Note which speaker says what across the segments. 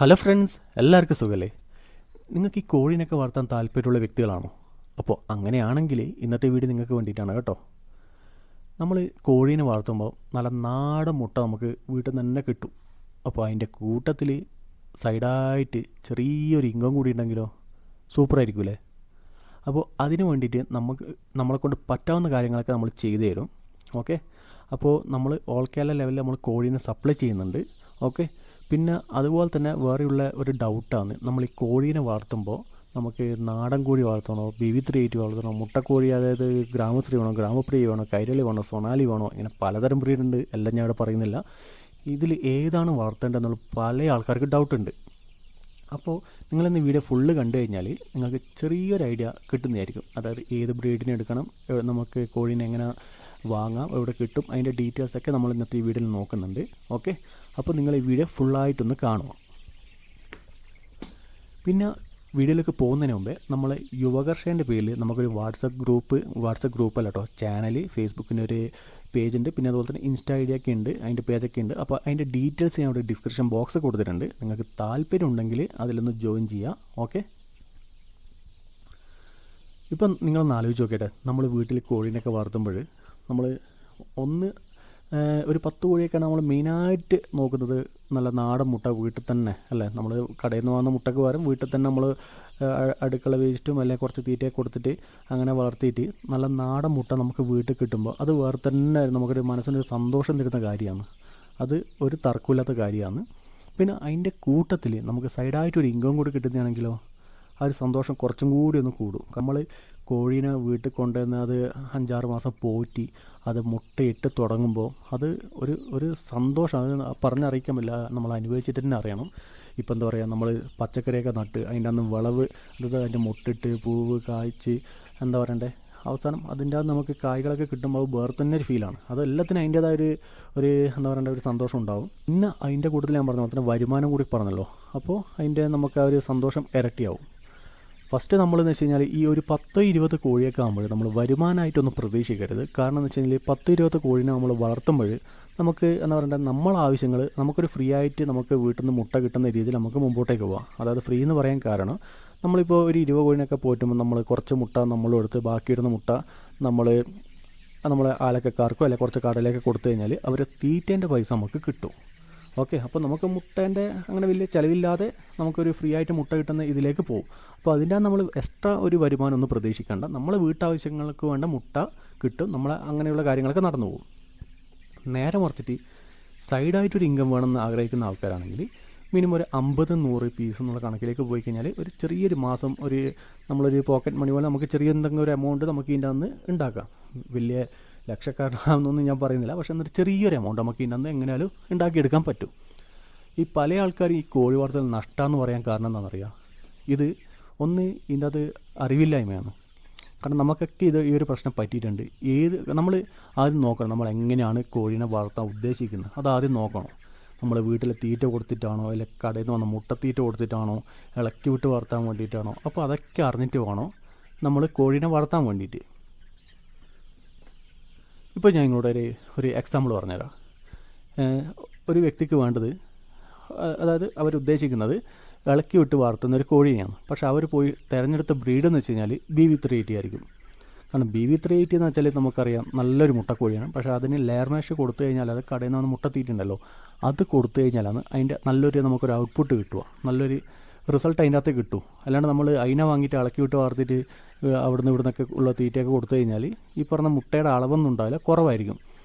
Speaker 1: Hello friends, എല്ലാവർക്കും സുഖമല്ലേ? നിങ്ങൾക്ക് ഈ കോഴീനൊക്കെ വളർത്താൻ താല്പര്യമുള്ള വ്യക്തികളാണോ? അപ്പോൾ അങ്ങനെയാണെങ്കിൽ ഇന്നത്തെ വീഡിയോ നിങ്ങൾക്ക് വേണ്ടിയിട്ടാണ് കേട്ടോ. നമ്മൾ കോഴീനെ വളർത്തുമ്പോൾ നല്ല നാടൻ മുട്ട നമുക്ക് വീട്ടിൽ നിന്ന് തന്നെ കിട്ടും. അപ്പോൾ അതിൻ്റെ കൂട്ടത്തിൽ സൈഡായിട്ട് ചെറിയൊരു ഇൻകം കൂടി ഉണ്ടെങ്കിലോ സൂപ്പറായിരിക്കുമല്ലേ? അപ്പോൾ അതിന് വേണ്ടിയിട്ട് നമ്മളെക്കൊണ്ട് പറ്റാവുന്ന കാര്യങ്ങളൊക്കെ നമ്മൾ ചെയ്തു തരും. ഓക്കെ, അപ്പോൾ നമ്മൾ ഓൾ കേരള ലെവലിൽ നമ്മൾ കോഴീനെ സപ്ലൈ ചെയ്യുന്നുണ്ട്. ഓക്കെ, പിന്നെ അതുപോലെ തന്നെ വേറെയുള്ള ഒരു ഡൗട്ടാണ്, നമ്മൾ ഈ കോഴീനെ വളർത്തുമ്പോൾ നമുക്ക് നാടൻ കോഴി വളർത്തണോ, BV380 വളർത്തണോ, മുട്ടക്കോഴി അതായത് ഗ്രാമശ്രീ വേണോ, ഗ്രാമപ്രിയ വേണോ, കൈരളി വേണോ, സൊണാലി വേണോ, ഇങ്ങനെ പലതരം ബ്രീഡുണ്ട്. എല്ലാം ഞാൻ ഇവിടെ പറയുന്നില്ല. ഇതിൽ ഏതാണ് വളർത്തേണ്ടതെന്നുള്ള പല ആൾക്കാർക്ക് ഡൗട്ടുണ്ട്. അപ്പോൾ നിങ്ങളിന്ന് വീഡിയോ ഫുള്ള് കണ്ടു കഴിഞ്ഞാൽ നിങ്ങൾക്ക് ചെറിയൊരു ഐഡിയ കിട്ടുന്നതായിരിക്കും. അതായത് ഏത് ബ്രീഡിനെ എടുക്കണം, നമുക്ക് കോഴീനെ എങ്ങനെ വാങ്ങാം, എവിടെ കിട്ടും, അതിൻ്റെ ഡീറ്റെയിൽസൊക്കെ നമ്മൾ ഇന്നത്തെ ഈ വീഡിയോയിൽ നോക്കുന്നുണ്ട്. ഓക്കെ, അപ്പോൾ നിങ്ങൾ ഈ വീഡിയോ ഫുള്ളായിട്ടൊന്ന് കാണുക. പിന്നെ വീഡിയോയിലേക്ക് പോകുന്നതിന് മുമ്പേ നമ്മൾ യുവകർഷകൻ്റെ പേരിൽ നമുക്കൊരു വാട്സപ്പ് ഗ്രൂപ്പ് അല്ല കേട്ടോ, ചാനൽ, ഫേസ്ബുക്കിൻ്റെ ഒരു പേജുണ്ട്. പിന്നെ അതുപോലെ തന്നെ ഇൻസ്റ്റാ ഐഡിയ ഒക്കെ ഉണ്ട്, അതിൻ്റെ പേജൊക്കെ ഉണ്ട്. അപ്പോൾ അതിൻ്റെ ഡീറ്റെയിൽസ് ഞാൻ അവിടെ ഡിസ്ക്രിപ്ഷൻ ബോക്സ് കൊടുത്തിട്ടുണ്ട്. നിങ്ങൾക്ക് താല്പര്യം ഉണ്ടെങ്കിൽ അതിലൊന്ന് ജോയിൻ ചെയ്യുക. ഓക്കെ, ഇപ്പം നിങ്ങളൊന്ന് ആലോചിച്ച് നോക്കിയിട്ട്, നമ്മൾ വീട്ടിൽ കോഴീനൊക്കെ വളർത്തുമ്പോൾ നമ്മൾ ഒരു 10 കോഴിയൊക്കെയാണ് നമ്മൾ മെയിനായിട്ട് നോക്കുന്നത്. നല്ല നാടൻ മുട്ട വീട്ടിൽ തന്നെ അല്ലേ, നമ്മൾ കടയിൽ നിന്ന് വാങ്ങുന്ന മുട്ടയ്ക്ക് പകരം വീട്ടിൽ തന്നെ നമ്മൾ അടുക്കള വേസ്റ്റും അല്ലെങ്കിൽ കുറച്ച് തീറ്റയൊക്കെ കൊടുത്തിട്ട് അങ്ങനെ വളർത്തിയിട്ട് നല്ല നാടൻ മുട്ട നമുക്ക് വീട്ടിൽ കിട്ടുമ്പോൾ അത് വേറെ തന്നെ നമുക്കൊരു മനസ്സിനൊരു സന്തോഷം തരുന്ന കാര്യമാണ്. അത് ഒരു തർക്കമില്ലാത്ത കാര്യമാണ്. പിന്നെ അതിൻ്റെ കൂട്ടത്തിൽ നമുക്ക് സൈഡായിട്ടൊരു ഇൻകം കൂടി കിട്ടുന്നതാണെങ്കിലോ ആ ഒരു സന്തോഷം കുറച്ചും കൂടി ഒന്ന് കൂടും. നമ്മൾ കോഴീനെ വീട്ടിൽ കൊണ്ടുവന്ന് അത് 5-6 മാസം പോറ്റി അത് മുട്ടയിട്ട് തുടങ്ങുമ്പോൾ അത് ഒരു സന്തോഷം, അത് പറഞ്ഞറിയിക്കാൻ പറ്റില്ല. നമ്മൾ അനുഭവിച്ചിട്ട് തന്നെ അറിയണം. ഇപ്പം എന്താ പറയുക, നമ്മൾ പച്ചക്കറിയൊക്കെ നട്ട് അതിൻ്റെ അന്ന് വിളവ്, അതായത് അതിൻ്റെ മുട്ടിട്ട് പൂവ് കായ്ച്ച് എന്താ പറയണ്ടേ, അവസാനം അതിൻ്റെ അകത്ത് നമുക്ക് കായ്കളൊക്കെ കിട്ടുമ്പോൾ വേറെ തന്നെ ഒരു ഫീലാണ്. അതെല്ലാത്തിനും അതിൻ്റേതായ ഒരു എന്താ പറയണ്ട ഒരു സന്തോഷം ഉണ്ടാവും. പിന്നെ അതിൻ്റെ കൂട്ടത്തിൽ ഞാൻ പറഞ്ഞ പോലെ തന്നെ വരുമാനം കൂടി പറഞ്ഞല്ലോ. അപ്പോൾ അതിൻ്റെ നമുക്ക് ആ ഒരു സന്തോഷം ഇരട്ടിയാവും. ഫസ്റ്റ് നമ്മളെന്ന് വെച്ച് കഴിഞ്ഞാൽ ഈ ഒരു 10-20 കോഴിയൊക്കെ ആകുമ്പോൾ നമ്മൾ വരുമാനമായിട്ടൊന്നും പ്രതീക്ഷിക്കരുത്. കാരണം എന്ന് വെച്ച് കഴിഞ്ഞാൽ 10-20 കോഴിനെ നമ്മൾ വളർത്തുമ്പോൾ നമുക്ക് എന്താ പറയണ്ടേ, നമ്മളെ ആവശ്യങ്ങൾ നമുക്കൊരു ഫ്രീ ആയിട്ട് നമുക്ക് വീട്ടിൽ നിന്ന് മുട്ട കിട്ടുന്ന രീതിയിൽ നമുക്ക് മുമ്പോട്ടേക്ക് പോകാം. അതായത് ഫ്രീ എന്ന് പറയാൻ കാരണം, നമ്മളിപ്പോൾ ഒരു 20 കോഴിനൊക്കെ പോറ്റുമ്പോൾ നമ്മൾ കുറച്ച് മുട്ട നമ്മളും എടുത്ത് ബാക്കിയിടുന്ന മുട്ട നമ്മൾ ആലക്കക്കാർക്കോ അല്ലെങ്കിൽ കുറച്ച് കടയിലേക്ക് കൊടുത്തു കഴിഞ്ഞാൽ അവർ തീറ്റേൻ്റെ പൈസ നമുക്ക് കിട്ടും. ഓക്കെ, അപ്പോൾ നമുക്ക് മുട്ടേൻ്റെ അങ്ങനെ വലിയ ചിലവില്ലാതെ നമുക്കൊരു ഫ്രീ ആയിട്ട് മുട്ട കിട്ടുന്ന ഇതിലേക്ക് പോകും. അപ്പോൾ അതിൻ്റെ നമ്മൾ എക്സ്ട്രാ ഒരു വരുമാനം ഒന്നും പ്രതീക്ഷിക്കേണ്ട. നമ്മൾ വീട്ടാവശ്യങ്ങൾക്ക് വേണ്ട മുട്ട കിട്ടും, നമ്മൾ അങ്ങനെയുള്ള കാര്യങ്ങളൊക്കെ നടന്നു പോകും. നേരെ മറിച്ചിട്ട് സൈഡായിട്ടൊരു ഇൻകം വേണമെന്ന് ആഗ്രഹിക്കുന്ന ആൾക്കാരാണെങ്കിൽ മിനിമം ഒരു 50-100 പീസ് എന്നുള്ള കണക്കിലേക്ക് പോയി കഴിഞ്ഞാൽ ഒരു ചെറിയൊരു മാസം നമ്മളൊരു പോക്കറ്റ് മണി പോലെ നമുക്ക് ചെറിയ എന്തെങ്കിലും ഒരു എമൗണ്ട് നമുക്ക് ഇതിൻ്റെ അന്ന് ഉണ്ടാക്കാം. വലിയ ലക്ഷക്കാരനാണെന്നൊന്നും ഞാൻ പറയുന്നില്ല, പക്ഷേ എന്നൊരു ചെറിയൊരു എമൗണ്ട് നമുക്ക് ഇതിൻ്റെ അന്ന് എങ്ങനെയാലും ഉണ്ടാക്കിയെടുക്കാൻ പറ്റും. ഈ പല ആൾക്കാർ ഈ കോഴി വളർത്തൽ നഷ്ടമെന്ന് പറയാൻ കാരണം എന്താണെന്നറിയാം, ഇത് ഒന്ന് ഇതിൻ്റെ അത് അറിവില്ലായ്മയാണ്. കാരണം നമുക്കൊക്കെ ഈ ഒരു പ്രശ്നം പറ്റിയിട്ടുണ്ട്. നമ്മൾ ആദ്യം നോക്കണം, നമ്മൾ എങ്ങനെയാണ് കോഴീനെ വളർത്താൻ ഉദ്ദേശിക്കുന്നത്, അതാദ്യം നോക്കണം. നമ്മൾ വീട്ടിൽ തീറ്റ കൊടുത്തിട്ടാണോ അല്ലെങ്കിൽ കടയിൽ നിന്ന് വന്ന മുട്ടത്തീറ്റ കൊടുത്തിട്ടാണോ, ഇളക്കി വിട്ട് വളർത്താൻ വേണ്ടിയിട്ടാണോ, അപ്പോൾ അതൊക്കെ അറിഞ്ഞിട്ട് വേണം നമ്മൾ കോഴീനെ വളർത്താൻ വേണ്ടിയിട്ട്. ഇപ്പോൾ ഞാൻ നിങ്ങളോട് ഒരു എക്സാമ്പിൾ പറഞ്ഞുതരാം. ഒരു വ്യക്തിക്ക് വേണ്ടത്, അതായത് അവരുദ്ദേശിക്കുന്നത് ഇളക്കി വിട്ട് വളർത്തുന്ന ഒരു കോഴിയാണ്. പക്ഷേ അവർ പോയി തിരഞ്ഞെടുത്ത ബ്രീഡ് എന്ന് വെച്ച് കഴിഞ്ഞാൽ BV380 ആയിരിക്കും. കാരണം BV380 എന്ന് വെച്ചാൽ നമുക്കറിയാം നല്ലൊരു മുട്ടക്കോഴിയാണ്. പക്ഷേ അതിന് ലെയർ മാഷ് കൊടുത്തു കഴിഞ്ഞാൽ, അത് കടയിൽ നിന്ന് മുട്ടത്തീറ്റുണ്ടല്ലോ, അത് കൊടുത്തു കഴിഞ്ഞാലാണ് അതിൻ്റെ നമുക്കൊരു ഔട്ട്പുട്ട് കിട്ടുക, നല്ലൊരു റിസൾട്ട് അതിൻ്റെ അകത്ത് കിട്ടും. അല്ലാണ്ട് നമ്മൾ അതിനെ വാങ്ങിയിട്ട് ഇളക്കി വിട്ട് വളർത്തിയിട്ട് അവിടുന്ന് ഇവിടുന്നൊക്കെ ഉള്ള തീറ്റയൊക്കെ കൊടുത്തു കഴിഞ്ഞാൽ ഈ പറഞ്ഞ മുട്ടയുടെ അളവൊന്നും ഉണ്ടാവില്ല, കുറവായിരിക്കും.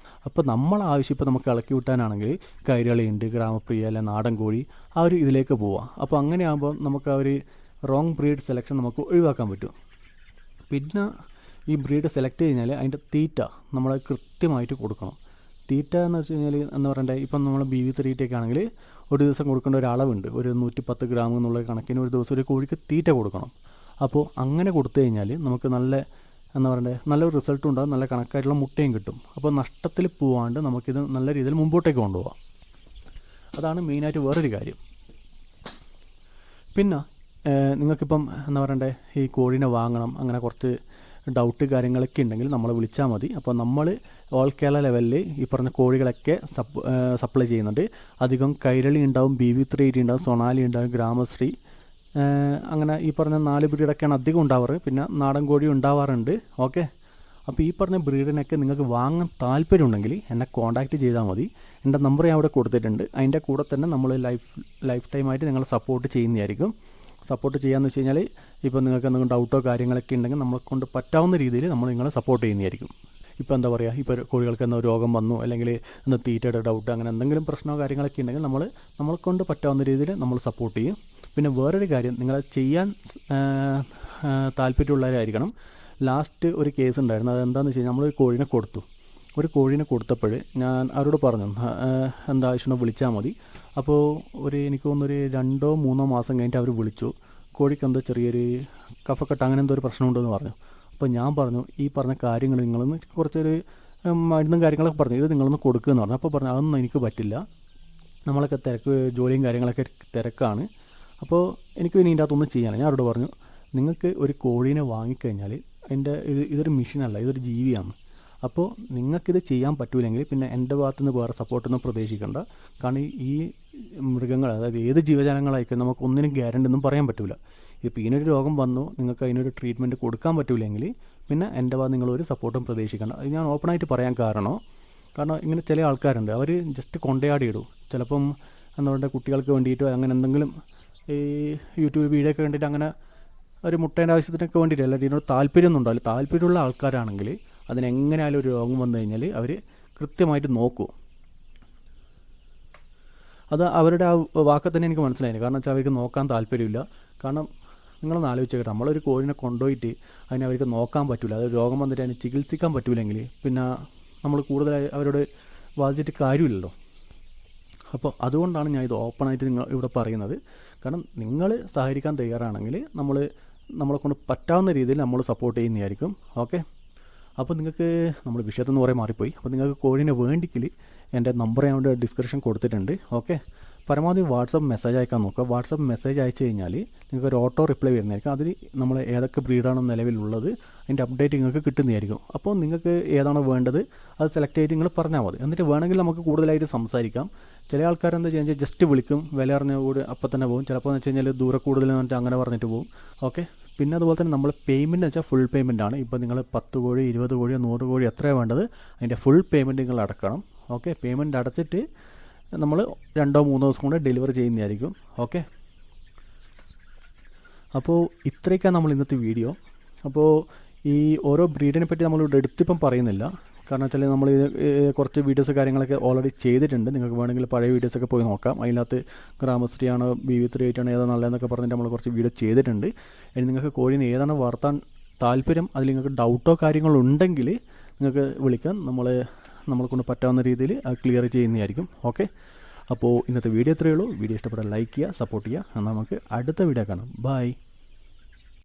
Speaker 1: അപ്പോൾ ആവശ്യം ഇപ്പോൾ നമുക്ക് ഇളക്കി വിട്ടാനാണെങ്കിൽ കൈരളിയുണ്ട്, ഗ്രാമപ്രിയ അല്ലെ നാടൻ കോഴി, ആ ഒരു ഇതിലേക്ക് പോവാം. അപ്പോൾ അങ്ങനെ ആകുമ്പോൾ നമുക്ക് ആ ഒരു റോങ് ബ്രീഡ് സെലക്ഷൻ നമുക്ക് ഒഴിവാക്കാൻ പറ്റും. പിന്നെ ഈ ബ്രീഡ് സെലക്ട് കഴിഞ്ഞാൽ അതിൻ്റെ തീറ്റ നമ്മൾ കൃത്യമായിട്ട് കൊടുക്കണം. തീറ്റ എന്ന് വെച്ച് കഴിഞ്ഞാൽ എന്ന് പറയണ്ടേ, ഇപ്പം നമ്മൾ BV380 ആണെങ്കിൽ ഒരു ദിവസം കൊടുക്കേണ്ട ഒരു അളവുണ്ട്, ഒരു 110 ഗ്രാം എന്നുള്ള കണക്കിന് ഒരു ദിവസം ഒരു കോഴിക്ക് തീറ്റ കൊടുക്കണം. അപ്പോൾ അങ്ങനെ കൊടുത്തു കഴിഞ്ഞാൽ നമുക്ക് നല്ലൊരു റിസൾട്ടും ഉണ്ടാകും, നല്ല കണക്കായിട്ടുള്ള മുട്ടയും കിട്ടും. അപ്പോൾ നഷ്ടത്തിൽ പോവാണ്ട് നമുക്കിത് നല്ല രീതിയിൽ മുമ്പോട്ടേക്ക് കൊണ്ടുപോകാം. അതാണ് മെയിനായിട്ട് വേറൊരു കാര്യം. പിന്നെ നിങ്ങൾക്കിപ്പം ഈ കോഴീനെ വാങ്ങണം, അങ്ങനെ കുറച്ച് ഡൗട്ട് കാര്യങ്ങളൊക്കെ ഉണ്ടെങ്കിൽ നമ്മളെ വിളിച്ചാൽ മതി. അപ്പോൾ നമ്മൾ ഓൾ കേരള ലെവലിൽ ഈ പറഞ്ഞ കോഴികളൊക്കെ സപ്ലൈ ചെയ്യുന്നുണ്ട്. അധികം കൈരളി ഉണ്ടാവും, BV380 ഉണ്ടാവും, സൊണാലി ഉണ്ടാവും, ഗ്രാമശ്രീ, അങ്ങനെ ഈ പറഞ്ഞ 4 ബ്രീഡൊക്കെയാണ് അധികം ഉണ്ടാവാറ്. പിന്നെ നാടൻ കോഴി ഉണ്ടാവാറുണ്ട്. ഓക്കെ, അപ്പോൾ ഈ പറഞ്ഞ ബ്രീഡിനൊക്കെ നിങ്ങൾക്ക് വാങ്ങാൻ താല്പര്യമുണ്ടെങ്കിൽ എന്നെ കോൺടാക്റ്റ് ചെയ്താൽ മതി. എൻ്റെ നമ്പർ ഞാൻ അവിടെ കൊടുത്തിട്ടുണ്ട്. അതിൻ്റെ കൂടെ തന്നെ നമ്മൾ ലൈഫ് ടൈമായിട്ട് നിങ്ങൾ സപ്പോർട്ട് ചെയ്യുന്നതായിരിക്കും. സപ്പോർട്ട് ചെയ്യാമെന്ന് വെച്ച് കഴിഞ്ഞാൽ ഇപ്പോൾ നിങ്ങൾക്ക് എന്തെങ്കിലും ഡൗട്ടോ കാര്യങ്ങളൊക്കെ ഉണ്ടെങ്കിൽ നമ്മളെ കൊണ്ട് പറ്റാവുന്ന രീതിയിൽ നമ്മൾ നിങ്ങളെ സപ്പോർട്ട് ചെയ്യുന്നതായിരിക്കും. ഇപ്പോൾ എന്താ പറയുക, ഇപ്പോൾ കോഴികൾക്ക് എന്തോ രോഗം വന്നു, അല്ലെങ്കിൽ എന്താ തീറ്റയുടെ ഡൗട്ട്, അങ്ങനെ എന്തെങ്കിലും പ്രശ്നമോ കാര്യങ്ങളൊക്കെ ഉണ്ടെങ്കിൽ നമ്മളെ കൊണ്ട് പറ്റാവുന്ന രീതിയിൽ നമ്മൾ സപ്പോർട്ട് ചെയ്യും. പിന്നെ വേറൊരു കാര്യം, നിങ്ങളത് ചെയ്യാൻ താല്പര്യമുള്ളവരായിരിക്കണം. ലാസ്റ്റ് ഒരു കേസ് ഉണ്ടായിരുന്നു. അതെന്താണെന്ന് വെച്ച് കഴിഞ്ഞാൽ ഒരു കോഴീനെ കൊടുത്തപ്പോൾ ഞാൻ അവരോട് പറഞ്ഞു എന്താവശ്യമുണ്ടോ വിളിച്ചാൽ മതി. അപ്പോൾ എനിക്ക് തോന്നുന്നൊരു 2-3 മാസം കഴിഞ്ഞിട്ട് അവർ വിളിച്ചു. കോഴിക്ക് എന്തോ ചെറിയൊരു കഫക്കെട്ട് അങ്ങനെ എന്തോ ഒരു പ്രശ്നമുണ്ടെന്ന് പറഞ്ഞു. അപ്പോൾ ഞാൻ പറഞ്ഞു, ഈ പറഞ്ഞ കാര്യങ്ങൾ നിങ്ങളൊന്ന് കുറച്ചൊരു മരുന്നും കാര്യങ്ങളൊക്കെ പറഞ്ഞു, ഇത് നിങ്ങളൊന്ന് കൊടുക്കുമെന്ന് പറഞ്ഞു. അപ്പോൾ പറഞ്ഞു അതൊന്നും എനിക്ക് പറ്റില്ല, നമ്മളൊക്കെ ജോലിയും കാര്യങ്ങളൊക്കെ തിരക്കാണ്, അപ്പോൾ എനിക്ക് ഇനി ഇതിൻ്റെ അകത്തൊന്നും ചെയ്യാനില്ല. ഞാൻ അവരോട് പറഞ്ഞു, നിങ്ങൾക്ക് ഒരു കോഴീനെ വാങ്ങിക്കഴിഞ്ഞാൽ ഇതൊരു മെഷീനല്ല, ഇതൊരു ജീവിയാണ്. അപ്പോൾ നിങ്ങൾക്കിത് ചെയ്യാൻ പറ്റൂലെങ്കിൽ പിന്നെ എൻ്റെ ഭാഗത്തുനിന്ന് വേറെ സപ്പോർട്ടൊന്നും പ്രതീക്ഷിക്കേണ്ട. കാരണം ഈ മൃഗങ്ങൾ, അതായത് ഏത് ജീവജാലങ്ങളായിരിക്കും, നമുക്ക് ഒന്നിനും ഗ്യാരണ്ടി ഒന്നും പറയാൻ പറ്റില്ല. ഇപ്പോൾ ഇതിനൊരു രോഗം വന്നു, നിങ്ങൾക്ക് അതിനൊരു ട്രീറ്റ്മെൻറ്റ് കൊടുക്കാൻ പറ്റൂലെങ്കിൽ പിന്നെ എൻ്റെ ഭാഗത്ത് നിങ്ങളൊരു സപ്പോർട്ടും പ്രതീക്ഷിക്കേണ്ട. അത് ഞാൻ ഓപ്പണായിട്ട് പറയാൻ കാരണം ഇങ്ങനെ ചില ആൾക്കാരുണ്ട്, അവർ ജസ്റ്റ് കൊണ്ടയാടിയിടും. ചിലപ്പം എന്താ പറയുക, കുട്ടികൾക്ക് വേണ്ടിയിട്ടോ അങ്ങനെ എന്തെങ്കിലും ഈ യൂട്യൂബ് വീഡിയോ ഒക്കെ കണ്ടിട്ട് അങ്ങനെ ഒരു മുട്ടേൻ്റെ ആവശ്യത്തിനൊക്കെ വേണ്ടിയിട്ട് അല്ല, ഇതിനോട് താല്പര്യമൊന്നും ഉണ്ടാവില്ല. താല്പര്യമുള്ള ആൾക്കാരാണെങ്കിൽ അതിനെങ്ങനെയായാലും ഒരു രോഗം വന്നു കഴിഞ്ഞാൽ അവർ കൃത്യമായിട്ട് നോക്കും. അത് അവരുടെ ആ വാക്കിൽ തന്നെ എനിക്ക് മനസ്സിലായി. കാരണം വെച്ചാൽ അവർക്ക് നോക്കാൻ താല്പര്യമില്ല. കാരണം നിങ്ങളൊന്ന് ആലോചിച്ചേക്കട്ടെ, നമ്മളൊരു കോഴിനെ കൊണ്ടുപോയിട്ട് അതിനെ അവർക്ക് നോക്കാൻ പറ്റില്ല, അത് രോഗം വന്നിട്ട് അതിനെ ചികിത്സിക്കാൻ പറ്റില്ലെങ്കിൽ പിന്നെ നമ്മൾ കൂടുതലായി അവരോട് വാദിച്ചിട്ട് കാര്യമില്ലല്ലോ. അപ്പോൾ അതുകൊണ്ടാണ് ഞാൻ ഇത് ഓപ്പണായിട്ട് ഇവിടെ പറയുന്നത്. കാരണം നിങ്ങൾ സഹകരിക്കാൻ തയ്യാറാണെങ്കിൽ നമ്മളെ കൊണ്ട് പറ്റാവുന്ന രീതിയിൽ നമ്മൾ സപ്പോർട്ട് ചെയ്യുന്നതായിരിക്കും. ഓക്കെ, അപ്പോൾ നിങ്ങൾക്ക് നമ്മൾ വിഷയത്തിൽ നിന്ന് കുറേ മാറിപ്പോയി. അപ്പോൾ നിങ്ങൾക്ക് കോഴിനെ വേണ്ടിക്കിൽ എൻ്റെ നമ്പർ ഞാൻ അവിടെ ഡിസ്ക്രിപ്ഷൻ കൊടുത്തിട്ടുണ്ട്. ഓക്കെ, പരമാവധി വാട്സപ്പ് മെസ്സേജ് അയക്കാൻ നോക്കുക. വാട്സപ്പ് മെസ്സേജ് അയച്ചു കഴിഞ്ഞാൽ നിങ്ങൾക്ക് ഒരു ഓട്ടോ റിപ്ലൈ വരുന്നതായിരിക്കും. അതിൽ നമ്മൾ ഏതൊക്കെ ബ്രീഡാണോ നിലവിലുള്ളത് അതിൻ്റെ അപ്ഡേറ്റ് നിങ്ങൾക്ക് കിട്ടുന്നതായിരിക്കും. അപ്പോൾ നിങ്ങൾക്ക് ഏതാണോ വേണ്ടത് അത് സെലക്ട് ചെയ്ത് നിങ്ങൾ പറഞ്ഞാൽ മതി. എന്നിട്ട് വേണമെങ്കിൽ നമുക്ക് കൂടുതലായിട്ട് സംസാരിക്കാം. ചില ആൾക്കാർ എന്താ ചെയ്യുക, ജസ്റ്റ് വിളിക്കും, വില അറിഞ്ഞ കൂടി അപ്പം തന്നെ പോകും. ചിലപ്പോൾ എന്ന് വെച്ച് കഴിഞ്ഞാൽ ദൂരെ കൂടുതൽ എന്നിട്ട് അങ്ങനെ പറഞ്ഞിട്ട് പോകും. ഓക്കെ, പിന്നെ അതുപോലെ തന്നെ നമ്മൾ പേയ്മെൻറ്റ് വെച്ചാൽ ഫുൾ പേയ്മെൻ്റ് ആണ്. ഇപ്പോൾ നിങ്ങൾ 10 കോഴി 20 കോഴിയോ 100 കോഴി എത്രയാണ് വേണ്ടത് അതിൻ്റെ ഫുൾ പേയ്മെൻറ്റ് നിങ്ങൾ അടക്കണം. ഓക്കെ, പേയ്മെൻറ്റ് അടച്ചിട്ട് നമ്മൾ 2-3 ദിവസം കൊണ്ട് ഡെലിവറി ചെയ്യുന്നതായിരിക്കും. ഓക്കെ, അപ്പോൾ ഇത്രയൊക്കെയാണ് നമ്മൾ ഇന്നത്തെ വീഡിയോ. അപ്പോൾ ഈ ഓരോ ബ്രീഡിനെ പറ്റി നമ്മളിവിടെ എടുത്തിപ്പം പറയുന്നില്ല. കാരണം വെച്ചാൽ നമ്മൾ കുറച്ച് വീഡിയോസ് കാര്യങ്ങളൊക്കെ ഓൾറെഡി ചെയ്തിട്ടുണ്ട്. നിങ്ങൾക്ക് വേണമെങ്കിൽ പഴയ വീഡിയോസൊക്കെ പോയി നോക്കാം. അതിനകത്ത് ഗ്രാമശ്രീ ആണോ BV380 ആണോ ഏതാ നല്ലതെന്നൊക്കെ പറഞ്ഞിട്ട് നമ്മൾ കുറച്ച് വീഡിയോ ചെയ്തിട്ടുണ്ട്. ഇനി നിങ്ങൾക്ക് കോഴിനെ ഏതാണ് വളർത്താൻ താല്പര്യം, അതിൽ നിങ്ങൾക്ക് ഡൗട്ടോ കാര്യങ്ങളോ ഉണ്ടെങ്കിൽ നിങ്ങൾക്ക് വിളിക്കാം. നമ്മളെ കൊണ്ട് പറ്റാവുന്ന രീതിയിൽ അത് ക്ലിയർ ചെയ്യുന്നതായിരിക്കും. ഓക്കെ, അപ്പോൾ ഇന്നത്തെ വീഡിയോ ഇത്രയേ ഉള്ളൂ. വീഡിയോ ഇഷ്ടപ്പെട്ടാൽ ലൈക്ക് ചെയ്യുക, സപ്പോർട്ട് ചെയ്യുക. എന്നാൽ നമുക്ക് അടുത്ത വീഡിയോ കാണാം. ബൈ.